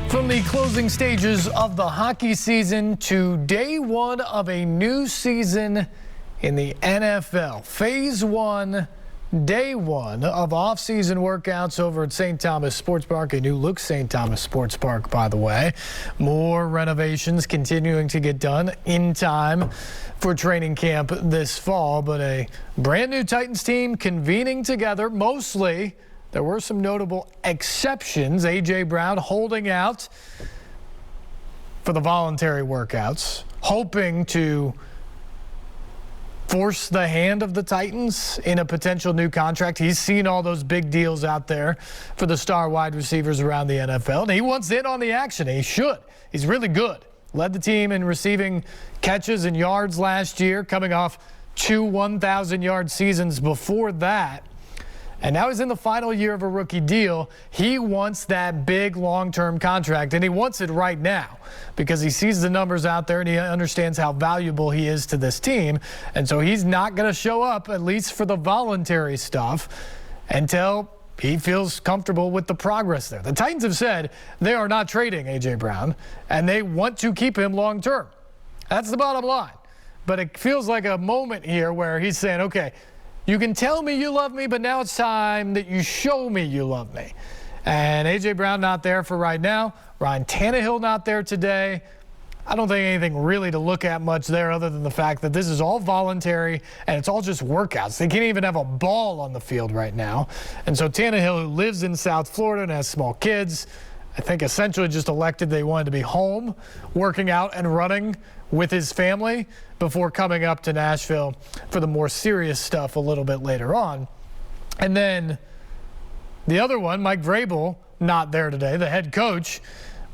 From the closing stages of the hockey season to day one of a new season in the NFL. Phase one, day one of off-season workouts over at St. Thomas Sports Park, a new look St. Thomas Sports Park, by the way. More renovations continuing to get done in time for training camp this fall, but a brand new Titans team convening together mostly. There were some notable exceptions. A.J. Brown holding out for the voluntary workouts, hoping to force the hand of the Titans in a potential new contract. He's seen all those big deals out there for the star wide receivers around the NFL, and he wants in on the action. He should. He's really good. Led the team in receiving catches and yards last year, coming off 2 1,000-yard seasons before that. And now he's in the final year of a rookie deal. He wants that big long-term contract, and he wants it right now because he sees the numbers out there and he understands how valuable he is to this team. And so he's not going to show up, at least for the voluntary stuff, until he feels comfortable with the progress there. The Titans have said they are not trading A.J. Brown, and they want to keep him long-term. That's the bottom line. But it feels like a moment here where he's saying, okay, you can tell me you love me, but now it's time that you show me you love me. And A.J. Brown not there for right now. Ryan Tannehill not there today. I don't think anything really to look at much there other than the fact that this is all voluntary and it's all just workouts. They can't even have a ball on the field right now. And so Tannehill, who lives in South Florida and has small kids, I think essentially just elected they wanted to be home, working out and running with his family before coming up to Nashville for the more serious stuff a little bit later on. And then the other one, Mike Vrabel, not there today, the head coach,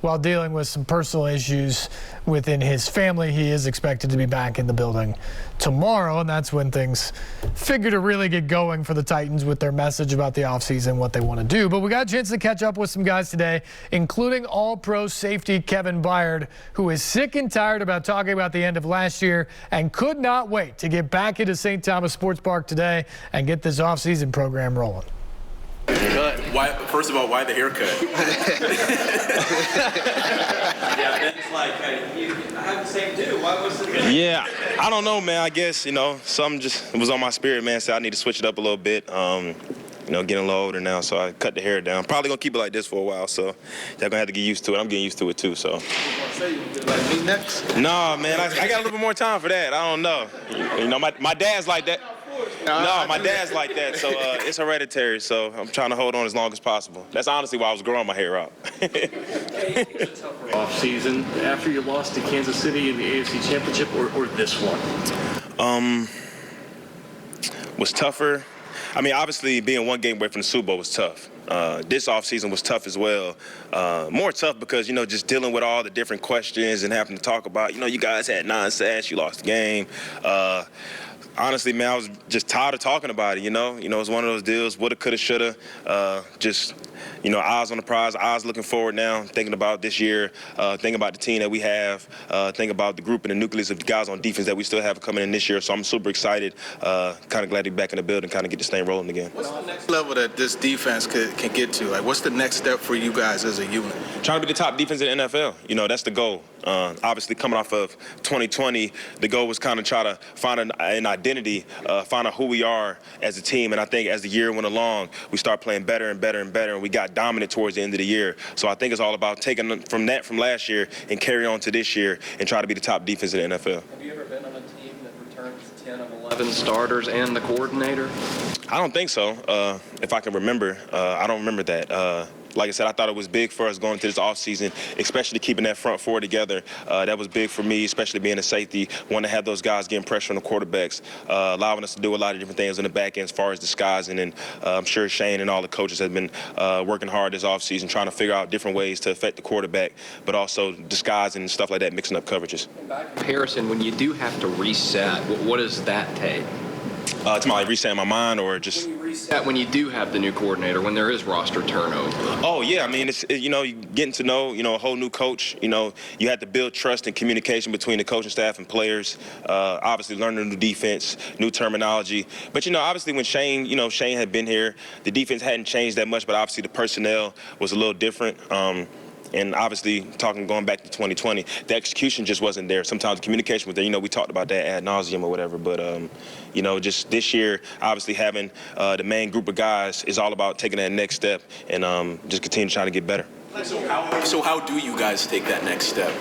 while dealing with some personal issues within his family. He is expected to be back in the building tomorrow, and that's when things figure to really get going for the Titans with their message about the offseason, what they want to do. But we got a chance to catch up with some guys today, including all-pro safety Kevin Byard, who is sick and tired about talking about the end of last year and could not wait to get back into St. Thomas Sports Park today and get this offseason program rolling. Why? First of all, why the haircut? Yeah, it's like, I have the same too. Why was it? Yeah, I don't know, man. I guess, something just was on my spirit, man. So I need to switch it up a little bit. Getting a little older now, so I cut the hair down. Probably gonna keep it like this for a while, so y'all gonna have to get used to it. I'm getting used to it too, so. Like me next? Nah, man, I got a little bit more time for that. I don't know. My dad's like that. No, my dad's like that, so it's hereditary, so I'm trying to hold on as long as possible. That's honestly why I was growing my hair out. Off season after you lost to Kansas City in the AFC Championship, or this one? Was tougher. I mean, obviously being one game away from the Super Bowl was tough. This offseason was tough as well. More tough because, just dealing with all the different questions and having to talk about, you guys had 9 sacks, you lost the game. Honestly, man, I was just tired of talking about it, it's one of those deals, woulda, coulda, shoulda. Eyes on the prize, eyes looking forward now, thinking about this year, thinking about the team that we have, thinking about the group and the nucleus of guys on defense that we still have coming in this year. So I'm super excited, kind of glad to be back in the building, kind of get this thing rolling again. What's the next level that this defense can get to? Like, what's the next step for you guys as a unit? Trying to be the top defense in the NFL. That's the goal. Obviously, coming off of 2020, the goal was kind of try to find an identity, find out who we are as a team. And I think as the year went along, we started playing better and better and better, and we got dominant towards the end of the year. So I think it's all about taking from last year and carry on to this year and try to be the top defense in the NFL. Have you ever been on a team that returns 10 of 11 starters and the coordinator? I don't think so. If I can remember, I don't remember that. Like I said, I thought it was big for us going into this offseason, especially keeping that front four together. That was big for me, especially being a safety. Want to have those guys getting pressure on the quarterbacks, allowing us to do a lot of different things in the back end as far as disguising. And I'm sure Shane and all the coaches have been working hard this offseason, trying to figure out different ways to affect the quarterback, but also disguising and stuff like that, mixing up coverages. By comparison, when you do have to reset, what does that take? To my resetting my mind or just when you reset when you do have the new coordinator, when there is roster turnover? Oh yeah, I mean it's getting to know a whole new coach. You have to build trust and communication between the coaching staff and players. Obviously learning new defense, new terminology. But obviously when Shane had been here, the defense hadn't changed that much, but obviously the personnel was a little different. And obviously, going back to 2020, the execution just wasn't there. Sometimes the communication was there. You know, we talked about that ad nauseum or whatever. But, you know, just this year, obviously having the main group of guys is all about taking that next step and just continue to try to get better. So how do you guys take that next step?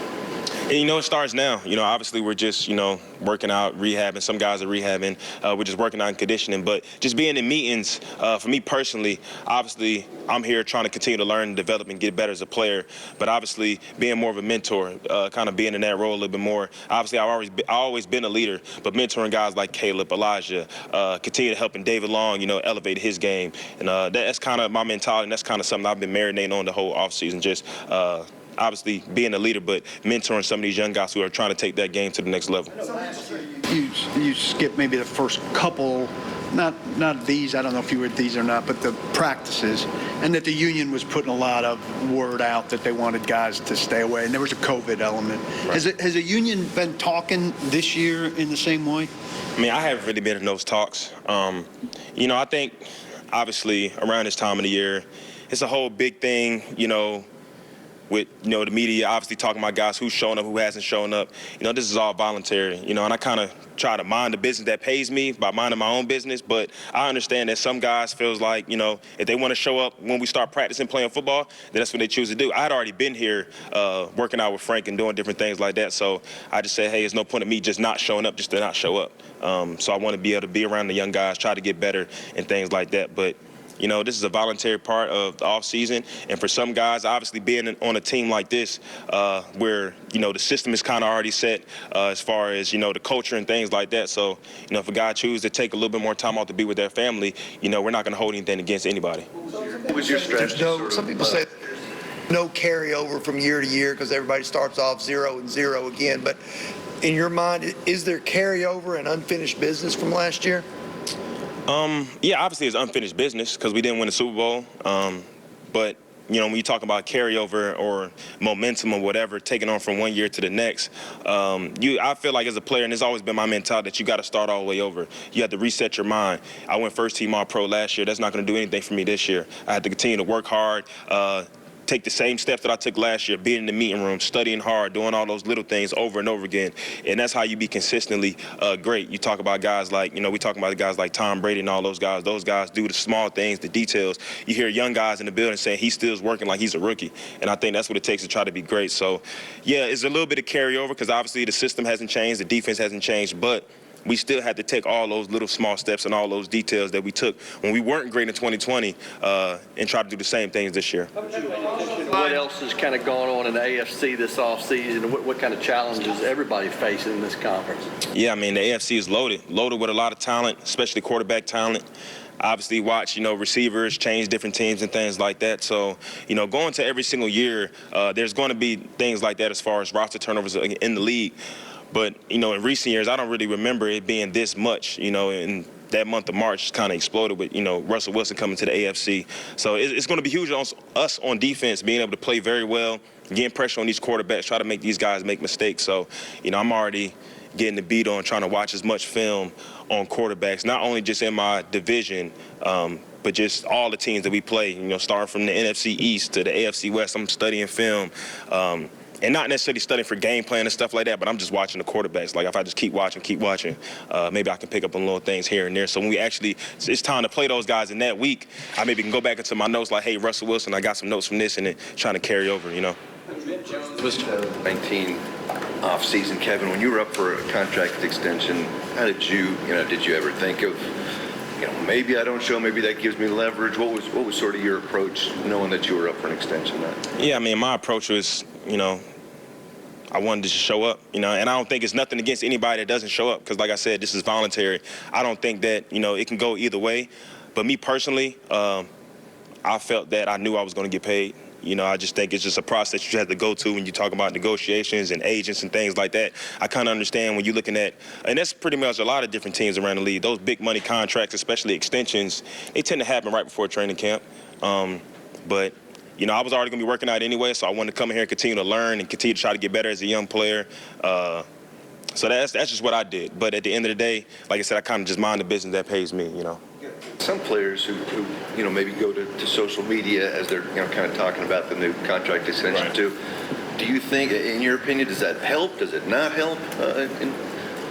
And, you know, it starts now. You know, obviously we're just, you know, working out, rehabbing. Some guys are rehabbing. We're just working on conditioning. But just being in meetings, for me personally, obviously I'm here trying to continue to learn, develop, and get better as a player. But obviously being more of a mentor, kind of being in that role a little bit more. Obviously I've always been a leader, but mentoring guys like Caleb, Elijah, continue to helping David Long, you know, elevate his game. And that's kind of my mentality, and that's kind of something I've been marinating on the whole offseason. Just obviously being a leader, but mentoring some of these young guys who are trying to take that game to the next level. You skip maybe the first couple, not these, I don't know if you were at these or not, but the practices, and that the union was putting a lot of word out that they wanted guys to stay away, and there was a COVID element. Right. Has the union been talking this year in the same way? I mean, I haven't really been in those talks. You know, I think obviously around this time of the year, it's a whole big thing, you know, with, you know, the media obviously talking about guys who's showing up, who hasn't shown up. You know, this is all voluntary, you know, and I kind of try to mind the business that pays me by minding my own business. But I understand that some guys feels like, you know, if they want to show up when we start practicing playing football, then that's what they choose to do. I had already been here working out with Frank and doing different things like that. So I just said, hey, there's no point in me just not showing up just to not show up. So I want to be able to be around the young guys, try to get better and things like that. But you know, this is a voluntary part of the offseason. And for some guys, obviously being on a team like this where, you know, the system is kind of already set as far as, you know, the culture and things like that. So, you know, if a guy chooses to take a little bit more time off to be with their family, you know, we're not going to hold anything against anybody. What was your strategy? Some people say no carryover from year to year because everybody starts off 0-0 again. But in your mind, is there carryover and unfinished business from last year? Yeah, obviously it's unfinished business because we didn't win the Super Bowl. But, you know, when you talk about carryover or momentum or whatever, taking on from one year to the next, I feel like as a player, and it's always been my mentality, that you got to start all the way over. You have to reset your mind. I went first team All-Pro last year. That's not going to do anything for me this year. I had to continue to work hard, take the same steps that I took last year, being in the meeting room, studying hard, doing all those little things over and over again. And that's how you be consistently great. You talk about guys like, you know, we talk about guys like Tom Brady and all those guys. Those guys do the small things, the details. You hear young guys in the building saying he still's working like he's a rookie. And I think that's what it takes to try to be great. So, yeah, it's a little bit of carryover because obviously the system hasn't changed, the defense hasn't changed, but we still had to take all those little small steps and all those details that we took when we weren't great in 2020 and try to do the same things this year. What else is kind of going on in the AFC this offseason? What kind of challenges everybody facing in this conference? Yeah, I mean, the AFC is loaded with a lot of talent, especially quarterback talent. Obviously watch, you know, receivers change different teams and things like that. So, you know, going to every single year, there's going to be things like that as far as roster turnovers in the league. But, you know, in recent years, I don't really remember it being this much, you know, and that month of March kind of exploded with, you know, Russell Wilson coming to the AFC. So it's going to be huge on us on defense, being able to play very well, getting pressure on these quarterbacks, try to make these guys make mistakes. So, you know, I'm already getting the beat on trying to watch as much film on quarterbacks, not only just in my division, but just all the teams that we play, you know, starting from the NFC East to the AFC West. I'm studying film. And not necessarily studying for game plan and stuff like that, but I'm just watching the quarterbacks. Like, if I just keep watching, maybe I can pick up on little things here and there. So when we actually, it's time to play those guys in that week, I maybe can go back into my notes like, hey, Russell Wilson, I got some notes from this, and then trying to carry over, you know. Was 19 off-season, Kevin, when you were up for a contract extension, how did you ever think of, you know, maybe I don't show, maybe that gives me leverage? What was sort of your approach knowing that you were up for an extension? Yeah, I mean, my approach was, you know, I wanted to just show up, you know, and I don't think it's nothing against anybody that doesn't show up because, like I said, this is voluntary. I don't think that, you know, it can go either way. But me personally, I felt that I knew I was going to get paid. You know, I just think it's just a process you have to go to when you talk about negotiations and agents and things like that. I kind of understand when you're looking at, and that's pretty much a lot of different teams around the league, those big money contracts, especially extensions, they tend to happen right before training camp. But you know, I was already going to be working out anyway, so I wanted to come in here and continue to learn and continue to try to get better as a young player. So that's just what I did. But at the end of the day, like I said, I kind of just mind the business that pays me, you know. Some players who maybe go to social media as they're kind of talking about the new contract extension too. Do you think, in your opinion, does that help? Does it not help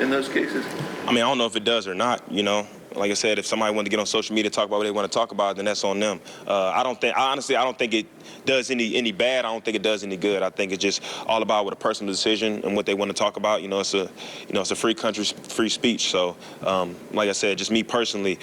in those cases? I mean, I don't know if it does or not, Like I said, if somebody wanted to get on social media, talk about what they want to talk about, then that's on them. I don't think it does any bad. I don't think it does any good. I think it's just all about what a personal decision and what they want to talk about. It's a free country, free speech. So, like I said, just me personally,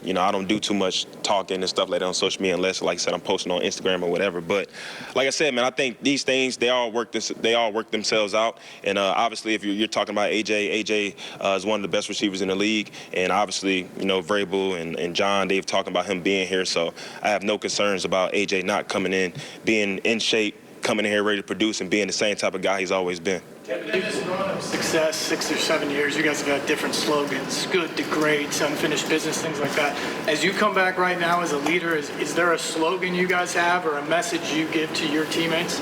I don't do too much talking and stuff like that on social media unless, like I said, I'm posting on Instagram or whatever. But like I said, man, I think these things, they all work themselves out. And obviously, if you're talking about AJ is one of the best receivers in the league. And obviously, Vrabel and John, they've talked about him being here. So I have no concerns about AJ not coming in, being in shape, coming in here ready to produce, and being the same type of guy he's always been. Kevin, in this run of success, 6 or 7 years, you guys have had different slogans, good to great, unfinished business, things like that. As you come back right now as a leader, is there a slogan you guys have or a message you give to your teammates?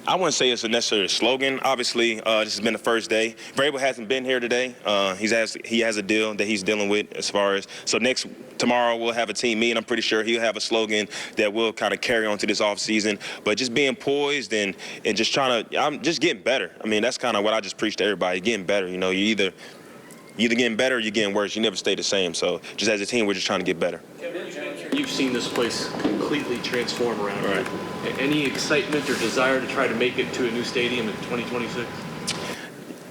I wouldn't say it's a necessary slogan. Obviously, this has been the first day. Vrabel hasn't been here today. He has a deal that he's dealing with as far as. So tomorrow we'll have a team meeting. I'm pretty sure he'll have a slogan that will kind of carry on to this offseason. But just being poised and just I'm just getting better. I mean, that's kind of what I just preach to everybody. Getting better. You either getting better or you're getting worse. You never stay the same. So just as a team, we're just trying to get better. You've seen this place completely transform around here. Any excitement or desire to try to make it to a new stadium in 2026?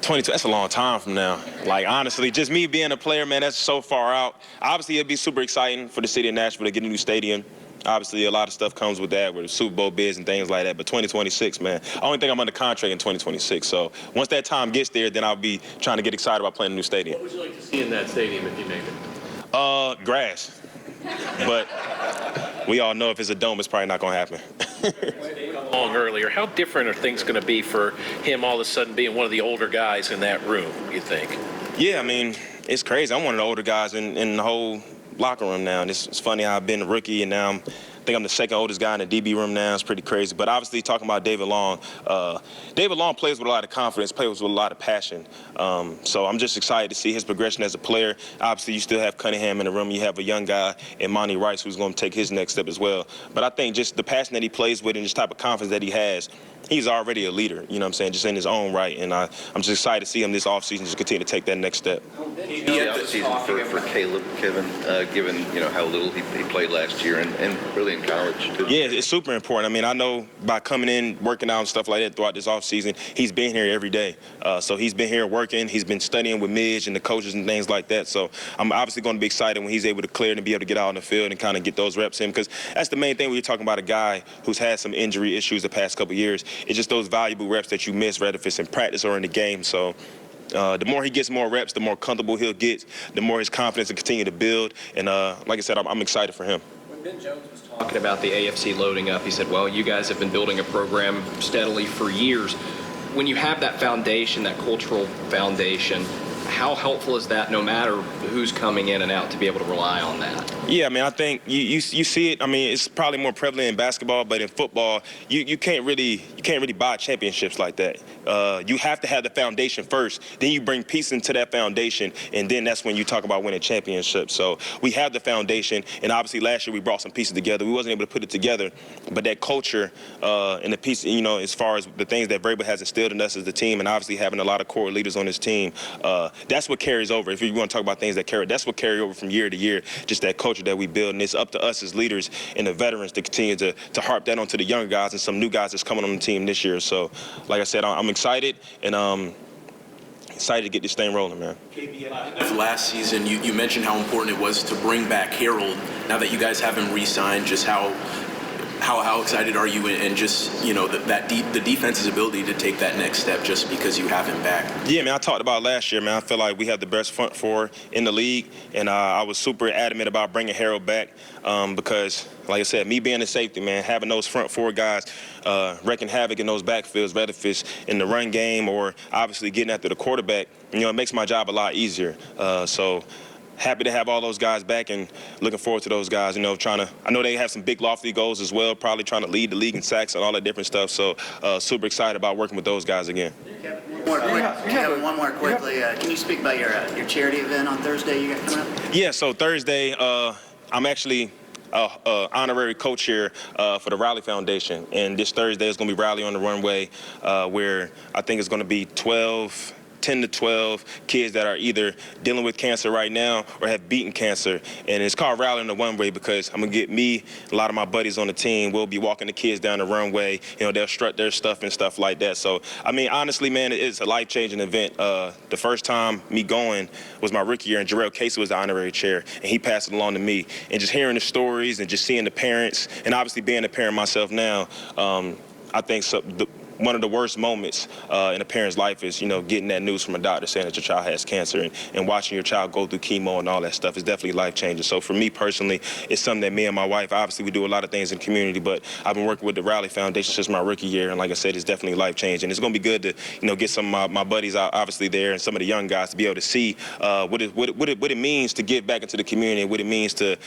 22, that's a long time from now. Like, honestly, just me being a player, man, that's so far out. Obviously, it'd be super exciting for the city of Nashville to get a new stadium. Obviously, a lot of stuff comes with that, with the Super Bowl bids and things like that. But 2026, man, I only think I'm under contract in 2026. So once that time gets there, then I'll be trying to get excited about playing a new stadium. What would you like to see in that stadium if you make it? Grass. But we all know if it's a dome, it's probably not going to happen. Long earlier, how different are things going to be for him all of a sudden being one of the older guys in that room, you think? Yeah, I mean, it's crazy. I'm one of the older guys in the whole locker room now. And it's funny how I've been a rookie and now I think I'm the second oldest guy in the DB room now. It's pretty crazy. But obviously, talking about David Long, David Long plays with a lot of confidence, plays with a lot of passion. So I'm just excited to see his progression as a player. Obviously, you still have Cunningham in the room. You have a young guy in Monty Rice who's going to take his next step as well. But I think just the passion that he plays with and just type of confidence that he has, he's already a leader, you know what I'm saying, just in his own right. And I'm just excited to see him this offseason just continue to take that next step. The offseason for Caleb, Kevin, given how little he played last year and really in college too. Yeah, it's super important. I mean, I know by coming in, working out and stuff like that throughout this offseason, he's been here every day. So he's been here working. He's been studying with Midge and the coaches and things like that. So I'm obviously going to be excited when he's able to clear and be able to get out on the field and kind of get those reps in, because that's the main thing when you're talking about a guy who's had some injury issues the past couple of years. It's just those valuable reps that you miss, whether if it's in practice or in the game. So the more he gets more reps, the more comfortable he'll get, the more his confidence will continue to build. And like I said, I'm excited for him. When Ben Jones was talking about the AFC loading up, he said, well, you guys have been building a program steadily for years. When you have that foundation, that cultural foundation, how helpful is that no matter who's coming in and out to be able to rely on that? Yeah, I mean, I think you see it. I mean, it's probably more prevalent in basketball, but in football, you can't really buy championships like that. You have to have the foundation first. Then you bring pieces into that foundation, and then that's when you talk about winning championships. So we have the foundation, and obviously last year we brought some pieces together. We wasn't able to put it together, but that culture and the piece, as far as the things that Vrabel has instilled in us as the team, and obviously having a lot of core leaders on this team, that's what carries over. If you want to talk about things that carry, that's what carry over from year to year, just that culture that we build. And it's up to us as leaders and the veterans to continue to harp that onto the younger guys and some new guys that's coming on the team this year. So, like I said, I'm excited and excited to get this thing rolling, man. Last season, you mentioned how important it was to bring back Harold. Now that you guys have him re-signed, just how excited are you, and just the defense's ability to take that next step just because you have him back? Yeah, man, I talked about last year, man. I feel like we have the best front four in the league, and I was super adamant about bringing Harold back because, like I said, me being a safety, man, having those front four guys wreaking havoc in those backfields, whether if it's in the run game or obviously getting after the quarterback, it makes my job a lot easier. So happy to have all those guys back and looking forward to those guys, I know they have some big lofty goals as well, probably trying to lead the league in sacks and all that different stuff. So super excited about working with those guys again. Kevin, Kevin, one more quickly. Can you speak about your charity event on Thursday you got coming up? Yeah, so Thursday, I'm actually honorary co-chair for the Raleigh Foundation, and this Thursday is going to be Raleigh on the Runway, where I think it's going to be 10 to 12 kids that are either dealing with cancer right now or have beaten cancer. And it's called Rally on the Runway because I'm going to get me, a lot of my buddies on the team, we'll be walking the kids down the runway. You know, they'll strut their stuff and stuff like that. So, I mean, honestly, man, it's a life-changing event. The first time me going was my rookie year, and Jarrell Casey was the honorary chair, and he passed it along to me. And just hearing the stories and just seeing the parents, and obviously being a parent myself now, I think one of the worst moments in a parent's life is, you know, getting that news from a doctor saying that your child has cancer, and watching your child go through chemo and all that stuff is definitely life-changing. So for me personally, it's something that me and my wife, obviously we do a lot of things in the community, but I've been working with the Raleigh Foundation since my rookie year, and like I said, it's definitely life-changing. It's going to be good to, you know, get some of my buddies obviously there and some of the young guys to be able to see what it means to give back into the community and what it means to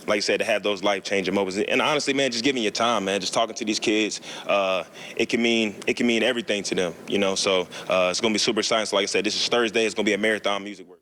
like I said, to have those life-changing moments. And honestly, man, just giving your time, man, just talking to these kids, it can mean everything to them, you know. So it's going to be super exciting. So like I said, this is Thursday. It's going to be a marathon music work.